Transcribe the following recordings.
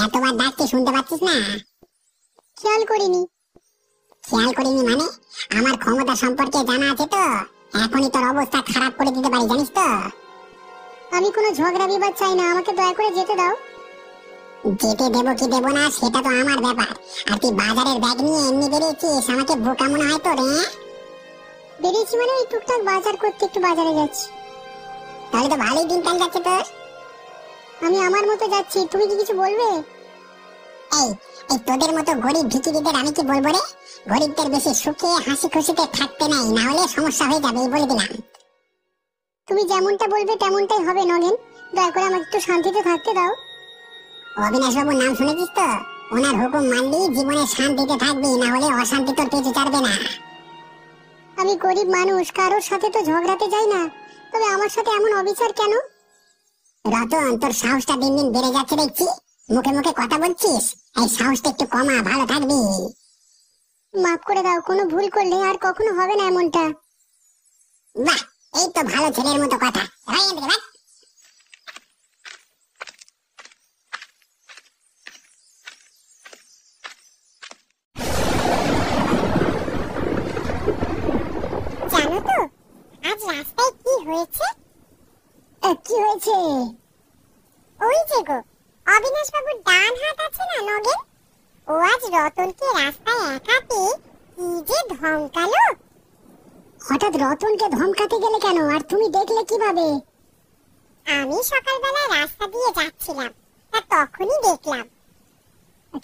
এতবার ডাকতে শুনতে পাচ্ছিস না? খেয়াল করিনি। খেয়াল করিনি মানে? আমার ক্ষমতা সম্পর্কে জানা আছে তো, এখনই তোর অবস্থা খারাপ করে দিতে পারি, জানিস তো। আমি কোনো ঝগড়া বিবাদ চাই না, আমাকে দয়া করে যেতে দাও। যেতে দেবো কি দেবো না সেটা তো আমার ব্যাপার। আর তুই বাজারের ব্যাগ নিয়ে এমনি বেরিয়েছিস, আমাকে বোকা মনে হয় তো রে? বেরিয়েছি মানে ওই টুকটাক বাজার করতে একটু বাজারে যাচ্ছি। তাহলে তো ভালোই দিনকাল যাচ্ছে তোর। আমি আমার মতো যাচ্ছি, তুমি কি কিছু বলবে? এই এই তোদের মতো গরিব ভিখিরিদের আমি কি বলবো রে? গরিবদের বেশি সুখে হাসি খুশিতে থাকতে নাই, না হলে সমস্যা হয়ে যাবে, এই বলে দিলাম। তুমি যেমনটা বলবে তেমনটাই হবে নগেন, দয়া করে আমাকে একটু শান্তিতে থাকতে দাও। অবিনাশ বাবুর নাম শুনেছিস তো? ওনার হুকুম মানলি জীবনে শান্তিতে থাকবি, না হলে অশান্তি তোর পেছু ছাড়বে না। আমি গরিব মানুষ, কারোর সাথে তো ঝগড়াতে যাই না, তবে আমার সাথে এমন অবিচার কেন? রতন, তোর সাহসটা দিন দিন বেড়ে যাচ্ছে দেখছি। মুখে মুখে কথা বলছিস, এই সাহসটা একটু কমা, ভালো থাকবি। মাফ করে দাও, কোনো ভুল করলে আর কখনো হবে না এমনটা। বাহ, এই তো ভালো ছেলের মতো কথা। ভাই এদিকে ভাগ। জানো তো আজ রাস্তায় কি হয়েছে? কি হয়েছে? ওই যে গো, অবিনাশ বাবুর ডান হাত আছে না নগেন, ও আজ রতনকে রাস্তায় একা পেয়ে কি যে ধমকালো। হঠাৎ রতনকে ধমকাতে গেলে কেন, আর তুমি দেখলে কিভাবে? আমি সকালবেলায় রাস্তা দিয়ে যাচ্ছিলাম, তা তখনই দেখলাম।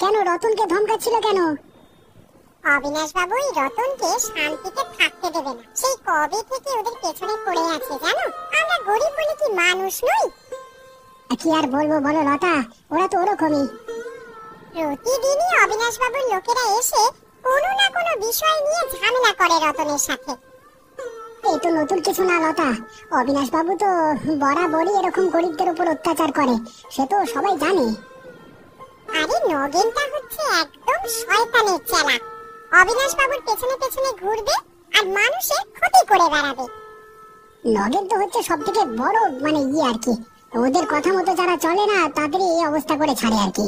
কেন রতনকে ধমকাচ্ছিল কেন? অবিনাশ বাবু এই রতনকে শান্তিতে থাকতে দেবে না, সেই কবে থেকে ওদের পেছনে পড়ে আছে জানো। আমরা গরিব বলে কি মানুষ নই? কি আর বলবো বলো লতা, ওরা তো ওরকমই। প্রতিদিনই অবিনাশ বাবুর লোকেরা এসে কোনো না কোনো বিষয় নিয়ে ঝামেলা করে রতনের সাথে। এই তো নতুন কিছু না লতা, অবিনাশ বাবু তো বরাবরই এরকম গরিবদের উপর অত্যাচার করে, সে তো সবাই জানে। আরে নগেনটা হচ্ছে একদম শয়তানের চেলা, অবিনাশ বাবুর পেছনে পেছনে ঘুরবে আর মানুষের ক্ষতি করে বেড়াবে। নগেন তো হচ্ছে সব থেকে বড় মানে আর কি, ওদের কথা মতো যারা চলে না তাদেরই এই অবস্থা করে ছাড়ে আর কি।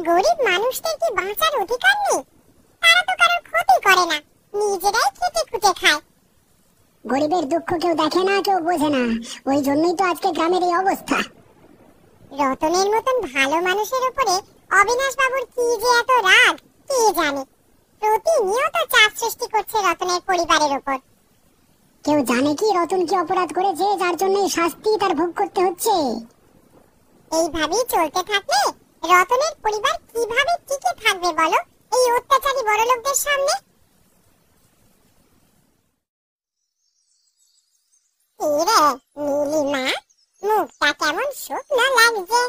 গরিব মানুষদের কি বাঁচার অধিকার নেই? তারা তো কারোর ক্ষতি করে না, নিজেরাই খেতে খুঁটে খায়। গরিবের দুঃখ কেউ দেখে না, কেউ বোঝে না, ওই জন্যই তো আজকে গ্রামের এই অবস্থা। রতনের মতন ভালো মানুষের উপরে অবিনাশ বাবুর কি যে এত রাগ কে জানে। প্রতিনিয়ত চাপ সৃষ্টি করছে রতনের পরিবারের উপর। কেউ জানে কি রতন কি অপরাধ করেছে যার জন্য এই শাস্তি তার ভোগ করতে হচ্ছে? এইভাবেই চলতে থাকলে রতনের পরিবার কিভাবে টিকে থাকবে বলো এই অত্যাচারী বড়লোকদের সামনে? এরে নীলিমা, মুখটা কেমন শুকনো লাগছে,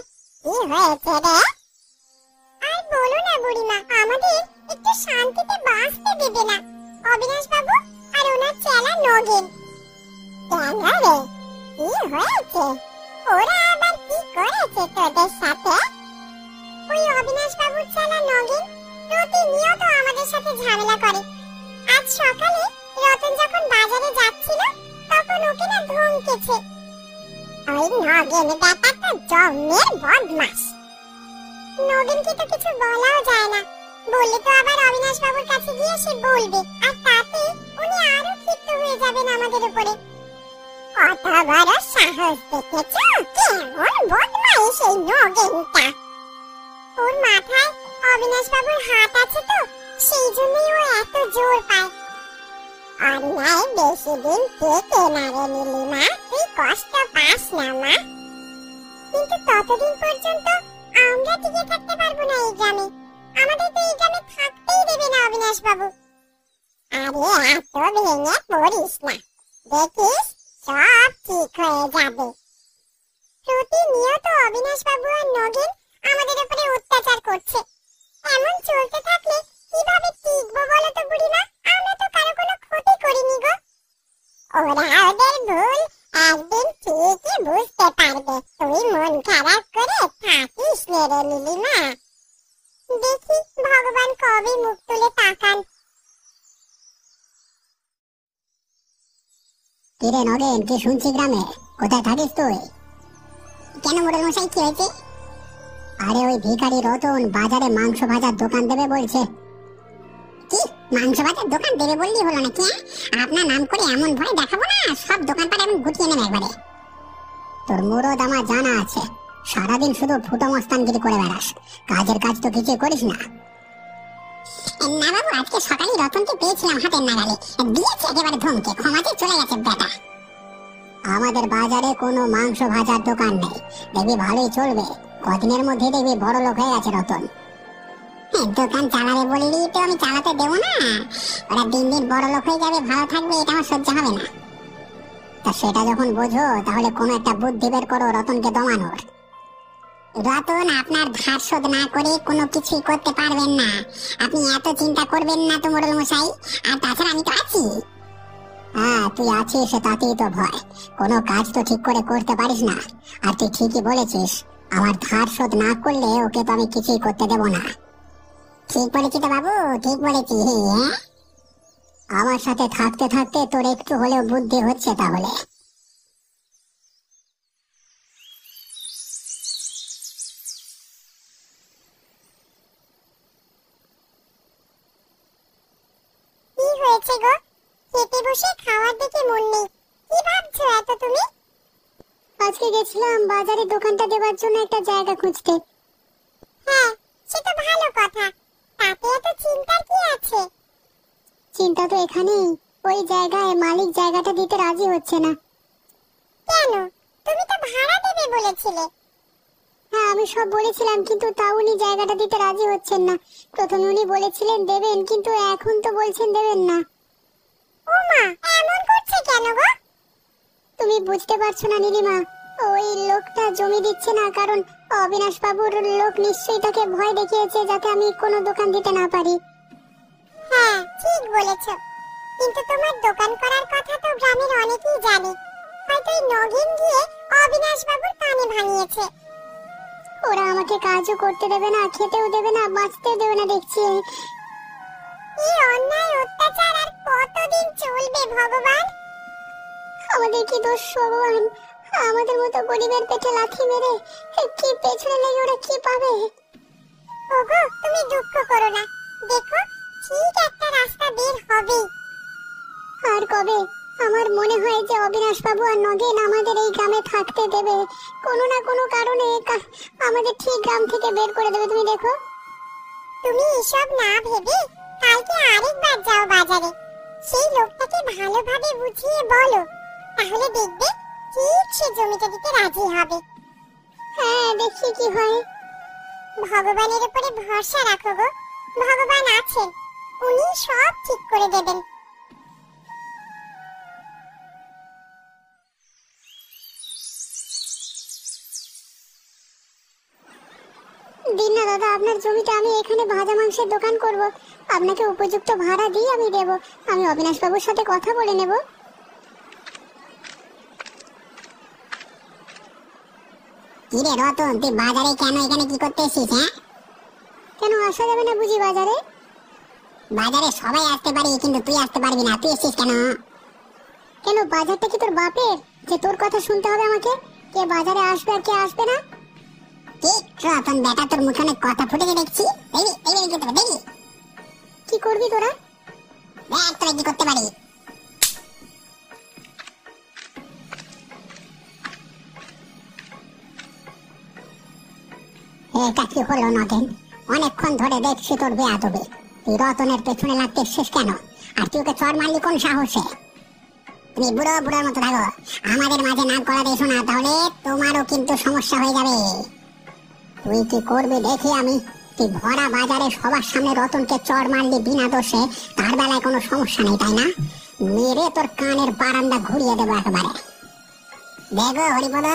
কি হয়েছে রে? আর বলো না বুড়িমা, আমাদের একটু শান্তিতে বাঁচতে দেবে না অবিনাশ বাবু আর ওনার চেলা নগেন। কেন রে, কি হয়েছে? ওরা আবার কি করেছে তোদের সাথে? ওই অবিনাশ বাবুর চেলা নগেন প্রতিনিয়ত আমাদের সাথে ঝামেলা করে। আজ সকালে রতন যখন বাজারে যাচ্ছিল তখন ওকে না ধমকেছে। ওই নগেন ব্যাপারটা জমের বদমাশ। নগেনকে তো কিছু বলাও যায় না, বললে তো আবার অবিনাশ বাবুর কাছে গিয়ে সে বলবে, আর তাতে উনি আরো ক্ষিপ্ত হয়ে যাবেন আমাদের উপরে। কত বড় সাহস দেখেছো, কেমন বদমাইশ এই নগেনটা। ওর মাথায় অবিনাশ বাবুর হাত আছে তো, সেই জন্যই ও এত জোর পায়। অন্যায় বেশি দিন টেকে না রে নীলিমা, তুই কষ্ট পাস না মা। কিন্তু ততদিন পর্যন্ত আমরা টিকে থাকতে পারবো না এই গ্রামে, আমাদের তো এই গ্রামে থাকতেই দেবে না অবিনাশ বাবু। আরে এত ভেঙে পড়িস না, দেখিস সব ঠিক হয়ে যাবে। প্রতিনিয়ত অবিনাশ বাবু আর নগেন আমাদের উপরে অত্যাচার করছে, এমন চলতে থাকলে কিভাবে টিকবো বলো তো বুড়িমা? আমরা তো কারো কোনো ক্ষতি করিনি গো। ওরা ওদের ভুল একদিন ঠিকই বুঝতে পারবে, তুই মন খারাপ করে থাকিস রে নীলিমা। দেখি ভগবান কবে মুখ তুলে তাকান। কিরে নগেন, কি শুনছি গ্রামে? কোথায় থাকিস তুই? কেন মোড়ল মশাই, কি হয়েছে? আরে ওই ভিখারি রতন বাজারে মাংস ভাজার দোকান দেবে বলছে। কি মাংস ভাতের দোকান দেবে বললি হলো নাকি? আপনার নাম করে এমন ভয় দেখাবো না, সব দোকানপাট আমি গুটিয়ে নেব একবারে। তোর মুরদ আমার জানা আছে, সারাদিন শুধু ফুটো মস্তানগিরি করে বেড়াস, কাজের কাজ তো কিছু করিস না। না বাবু, আজকে সকালে রতনকে পেয়েছিলাম হাতের নাগালে, দিয়েছে একেবারে ধমকে, ক্ষমাতে চলে গেছে বেটা। আমাদের বাজারে কোনো মাংস ভাজার দোকান নেই, দেখবি ভালোই চলবে, কদিনের মধ্যে দেখবি বড় লোক হয়ে গেছে রতন। দোকান চালাবে বললি তো আমি চালাতে দেবো না, ওরা দিন দিন বড় লোক হয়ে যাবে, ভালো থাকবে, এটা আমার সহ্য হবে না। তা সেটা যখন বোঝো তাহলে কোনো একটা বুদ্ধি বের করো রতনকে দমানোর। রতন আপনার ধার শোধ না করে কোনো কিছুই করতে পারবেন না, আপনি এত চিন্তা করবেন না তো মোড়ল মশাই। আর তাছাড়া আমি তো আছি। হ্যাঁ তুই আছিস, তাতেই তো ভয়, কোনো কাজ তো ঠিক করে করতে পারিস না। আর তুই ঠিকই বলেছিস, আমার ধার শোধ না করলে ওকে তো আমি কিছুই করতে দেব না। ঠিক বলেছি তো বাবু, ঠিক বলেছি। হ্যাঁ, আমার সাথে থাকতে থাকতে তোর একটু হলেও বুদ্ধি হচ্ছে তাহলে। কি হয়েছে গো? খেতে বসে খাওয়ার দিকে মন নেই, কি ভাবছো এত তুমি? আজকে গেছিলাম বাজারে দোকানটা দেওয়ার জন্য একটা জায়গা খুঁজতে। হ্যাঁ, সে তো ভালো কথা, তাতে এত চিন্তার কি আছে? চিন্তা তো এখানেই, ওই জায়গায় মালিক জায়গাটা দিতে রাজি হচ্ছে না। কেন? তুমি তো ভাড়া দেবে বলেছিলে। হ্যাঁ আমি সব বলেছিলাম, কিন্তু তাও উনি জায়গাটা দিতে রাজি হচ্ছেন না। প্রথমে উনি বলেছিলেন দেবেন, কিন্তু এখন তো বলছেন দেবেন না। ও মা, এমন করছে কেন গো? তুমি বুঝতে পারছো না নীলিমা, ওই লোকটা জমি দিচ্ছে না, কারণ অবিনাশ বাবুর লোক নিশ্চয়ই তাকে ভয় দেখিয়েছে যাতে আমি কোনো দোকান দিতে না পারি। হ্যাঁ ঠিক বলেছো, কিন্তু তোমার দোকান করার কথা তো গ্রামের অনেকেই জানে, হয়তো এই নগেন গিয়ে অবিনাশ বাবুর কানে ভাঙিয়েছে। ওরা আমাকে কাজও করতে দেবে না, খেতেও দেবে না, বাঁচতেও দেবে না দেখছি। এই অন্যায় অত্যাচার আর কতদিন চলবে ভগবান? আমাদের কি দোষ ভগবান? আমাদের মতো গরিবের পেটে লাথি মেরে কি পেছনে লেগে ওরা কি পাবে? ওগো তুমি দুঃখ করো না, দেখো ঠিক একটা রাস্তা বের হবে। আর কবে? আমার মনে হয় যে অবিনাশ বাবু আর নগেন আমাদের এই গ্রামে থাকতে দেবে, কোনো না কোনো কারণে আমাদের ঠিক গ্রাম থেকে বের করে দেবে। তুমি দেখো। তুমি এসব না ভেবে কালকে আরেকবার যাও বাজারে, সেই লোকটাকে ভালোভাবে বুঝিয়ে বলো, তাহলে দেখবে ঠিক সে জমিটা দিতে রাজি হবে। হ্যাঁ দেখি কি হয়। ভগবানের উপরে ভরসা রাখো গো, ভগবান আছেন, উনি সব ঠিক করে দেবেন। দিন না দাদা, আপনার জমিটা আমি এখানে ভাজা মাংসের দোকান করব, আপনাকে উপযুক্ত ভাড়া দিয়ে আমি দেব। আমি অবিনাশ বাবুর সাথে কথা বলে নেব। কি রে রতন, তুই বাজারে কেন, এখানে কি করতে এসেছিস? হ্যাঁ, কেন আসা যাবে না বুঝি বাজারে? বাজারে সবাই আসতে পারে, কিন্তু তুই আসতে পারবি না, তুই এসেছিস কেন? কেন বাজারটা কি তোর বাপের যে তোর কথা শুনতে হবে আমাকে? কে বাজারে আসবে আর কে আসবে না? ঠিক রতন বেটা, তোর মুখে অনেক কথা ফুটেছে দেখছি। দেখি কি করবি তোরা? দেখ তোরা কি করতে পারি। এটা কি হলো নগেন? অনেকক্ষণ ধরে দেখছি তোর বেয়াদবি, তুই রতনের পেছনে লাগতে শেষ কেন? আর তুই ওকে চড় মারলি কোন সাহসে? তুমি বুড়ো বুড়োর মতো থাকো, আমাদের মাঝে নাক গলা দিয়েছো না, তাহলে তোমারও কিন্তু সমস্যা হয়ে যাবে। তুই কি করবি দেখি আমি। তুই ভরা বাজারে সবার সামনে রতনকে চড় মারলি বিনা দোষে, তার বেলায় কোনো সমস্যা নেই তাই না? মেরে তোর কানের বারান্দা ঘুরিয়ে দেবো একেবারে। দেখো হরিপদ,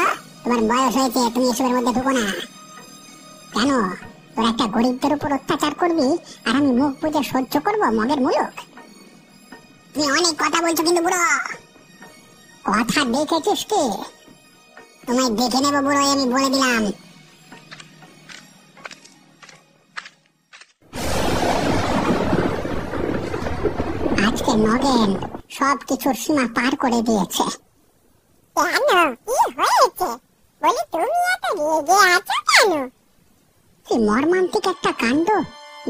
তোমার বয়স হয়েছে, তুমি এসবের মধ্যে ঢুকো না। কেন? তোর একটা গরিবদের উপর অত্যাচার করবি আর আমি মুখ বুঝে সহ্য করবো মগের মুলুক? তুমি অনেক কথা বলছো কিন্তু বুড়ো। কথা দেখেছিস কি? তোমায় দেখে নেবো বুড়ো, আমি বলে দিলাম। আজকে নগেন সবকিছুর সীমা পার করে দিয়েছে। কেন? কি হয়েছে? বলি তুমি এত রেগে আছো কেন? কি মর্মান্তিক একটা কাণ্ড!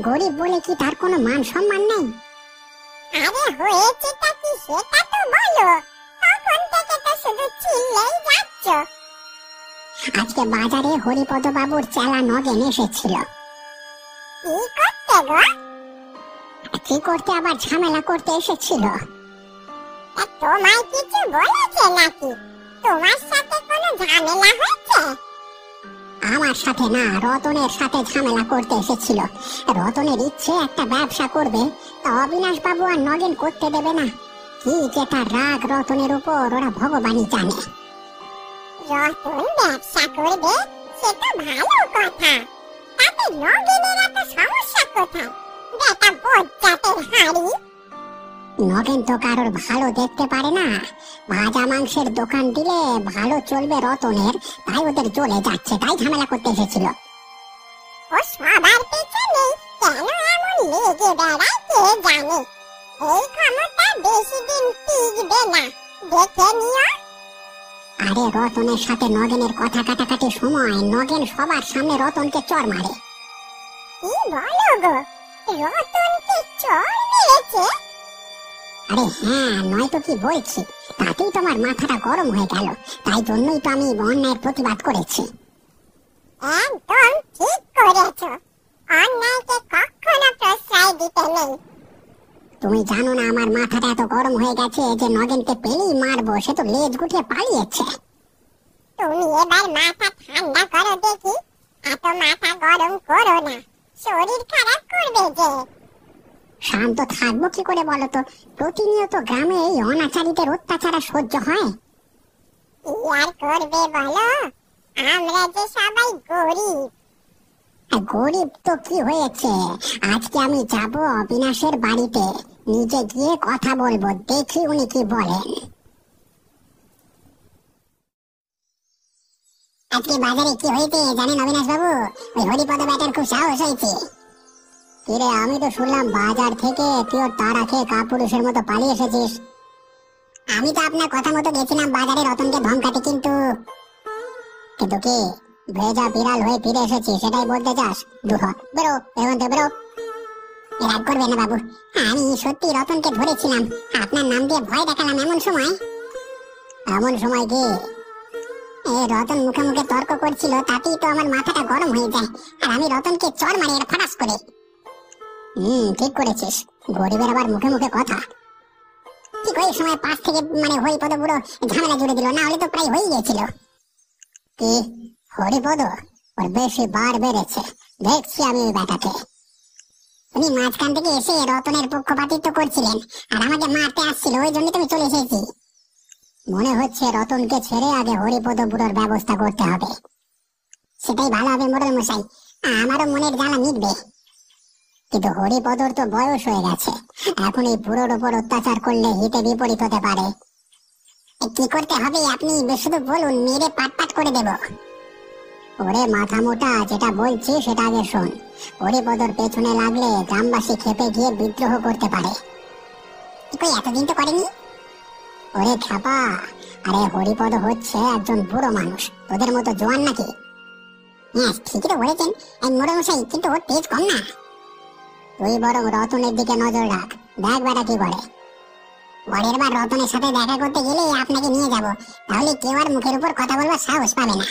গরিব বলে কি তার কোনো মান সম্মান নেই? আরে হয়েছেটা কি সেটা তো বলো, তখন থেকে তো শুধু চিল্লেই যাচ্ছ। আজকে বাজারে হরিপদ বাবুর চেলা নগেন এসেছিল। কি করতে গো? কি করতে, আবার ঝামেলা করতে এসেছিল। তোমায় কিছু বলেছে নাকি? তোমার সাথে কোনো ঝামেলা হয়েছে? আমার সাথে না, রতনের সাথে ঝামেলা করতে এসেছিল। রতনের ইচ্ছে একটা ব্যবসা করবে, তা অবিনাশ বাবু আর নগেন করতে দেবে না। কি যে তার রাগ রতনের উপর, ওরা ভগবানই জানে। রতন ব্যবসা করবে সে তো ভালো কথা, তাতে নগেনের এত সমস্যা কোথায়? বেটা বজ্জাতের হাড়ি। নগেন তো কারোর ভালো দেখতে পারে না। ভাজা মাংসের দোকান দিলে ভালো চলবে রতনের, তাই ওদের চলে যাচ্ছে, তাই ঝামেলা করতে এসেছিল। ও সবার পেছনে কেন এমন লেগে বেড়ায় কে জানে। এই ক্ষমতা বেশি দিন টিকবে না, দেখে নিও। আরে রতনের সাথে নগেনের কথা কাটাকাটি সময় নগেন সবার সামনে রতনকে চড় মারে। কি বলো গো, রতনকে চড় মেরেছে? আরে হ্যাঁ, নয়তো কি বলছি, তাতেই তোমার মাথাটা গরম হয়ে গেল। তাই জন্যই তো আমি অন্যায়ের প্রতিবাদ করেছি। একদম ঠিক করেছো, অন্যায়কে কখনো প্রশ্রয় দিতে নেই। তুমি জানো না আমার মাথাটা এত গরম হয়ে গেছে যে নগেনকে পেলেই মারবো, সে তো লেজ গুটিয়ে পালিয়েছে। তুমি এবার মাথা ঠান্ডা করো দেখি, এত মাথা গরম করো না, শরীর খারাপ করবে যে। শান্ত থাকবো কি করে বলো তো? প্রতিনিয়ত গ্রামে এই অনাচারীদের অত্যাচার সহ্য হয়? কি আর করবে বলো, আমরা যে সবাই গরিব। গরিব তো কি হয়েছে, আজকে আমি যাব অবিনাশের বাড়িতে, নিজে গিয়ে কথা বলবো, দেখি উনি কি বলেন। আজকে বাজারে কি হয়েছে জানেন অবিনাশ বাবু? ওই হরিপদ ব্যাটার খুব সাহস হয়েছে। কিরে, আমি তো শুনলাম বাজার থেকে তুই তারা খেয়ে কাপুরুষের মতো পালিয়ে এসেছিস। আমি তো আপনার কথা মতো গেছিলাম বাজারে রতনকে ধমকাতে, কিন্তু কিন্তু কি ভেজা বিড়াল হয়ে ফিরে এসেছি সেটাই বলতে চাস? দুহ, বেরো এখান থেকে, বেরো। রাগ করবে না বাবু, আমি সত্যি রতনকে ধরেছিলাম, আপনার নাম দিয়ে ভয় দেখালাম। এমন সময় কি এই রতন মুখে মুখে তর্ক করছিল, তাতেই তো আমার মাথাটা গরম হয়ে যায়, আর আমি রতনকে চড় মারি ফাটাস করে। ঠিক করেছিস, গরিবের আবার মুখে মুখে কথা। ঠিক ওই সময় পাশ থেকে হরিপদ পুরো ঝামেলা জুড়ে দিল, না হলে তো প্রায় হয়ে গিয়েছিল। কি হরিপদ? ওর বেশি বার বেড়েছে, দেখছি আমি ওই ব্যাটাকে। উনি মাঝখান থেকে এসে রতনের পক্ষপাতিত্ব করছিলেন আর আমাকে মারতে আসছিল, ওই জন্য তুমি চলে এসেছি। মনে হচ্ছে রতনকে ছেড়ে আগে হরিপদ বুড়োর ব্যবস্থা করতে হবে। সেটাই ভালো হবে মোড়ল মশাই, আমারও মনের জ্বালা মিটবে। কিন্তু হরিপদর তো বয়স হয়ে গেছে, এখন এই বুড়োর উপর অত্যাচার করলে হিতে বিপরীত হতে পারে। কি করতে হবে আপনি শুধু বলুন, মেরে পাট করে দেব। ওরে মাথা মোটা, যেটা বলছি সেটা আগে শোন। হরিপদর পেছনে লাগলে গ্রামবাসী খেপে গিয়ে বিদ্রোহ করতে পারে। এতদিন তো করেনি। ওরে খ্যাপা, আরে হরিপদ হচ্ছে একজন বুড়ো মানুষ, তোদের মতো জোয়ান নাকি? হ্যাঁ ঠিকই তো বলেছেন মোড়ল মশাই, কিন্তু ওর তেজ কম না। তুই বরং রতনের দিকে নজর রাখ, দেখ বেটা কি করে। পরের বার রতনের সাথে দেখা করতে গেলে আপনাকে নিয়ে যাব, তাহলে কেউ আর মুখের উপর কথা বলবার সাহস পাবে না।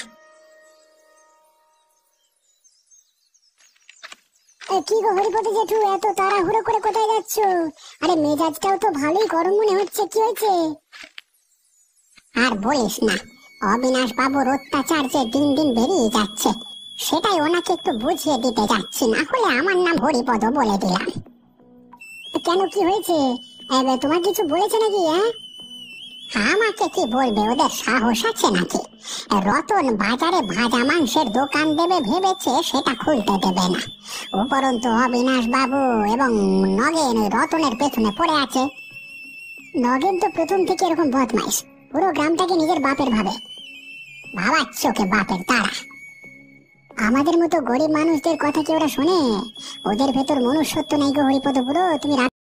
কি গো হরিপদ জেঠু, এত তাড়াহুড়ো করে কোথায় যাচ্ছ? আরে মেজাজটাও তো ভালোই গরম মনে হচ্ছে, কি হয়েছে? আর বলিস না, অবিনাশ বাবুর অত্যাচার যে দিন দিন বেরিয়ে যাচ্ছে, সেটাই ওনাকে একটু বুঝিয়ে দিতে যাচ্ছি, না হলে আমার নাম হরিপদ বলে দিলাম। কেন, কি হয়েছে? তোমার কিছু বলেছে নাকি? আমাকে কি বলবে, ওদের সাহস আছে নাকি? রতন বাজারে ভাজা মাংসের দোকান দেবে ভেবেছে, সেটা খুলতে দেবে না। উপরন্তু অবিনাশ বাবু এবং নগেন রতনের পেছনে পড়ে আছে। নগেন তো প্রথম থেকে এরকম বদমাইশ, পুরো গ্রামটাকে নিজের বাপের ভাবাচ্ছে ওকে বাপের তারা। আমাদের মতো গরিব মানুষদের কথা কি ওরা শোনে? ওদের ভেতর মনুষ্যত্ব নেই গো হরিপদ বুড়ো, তুমি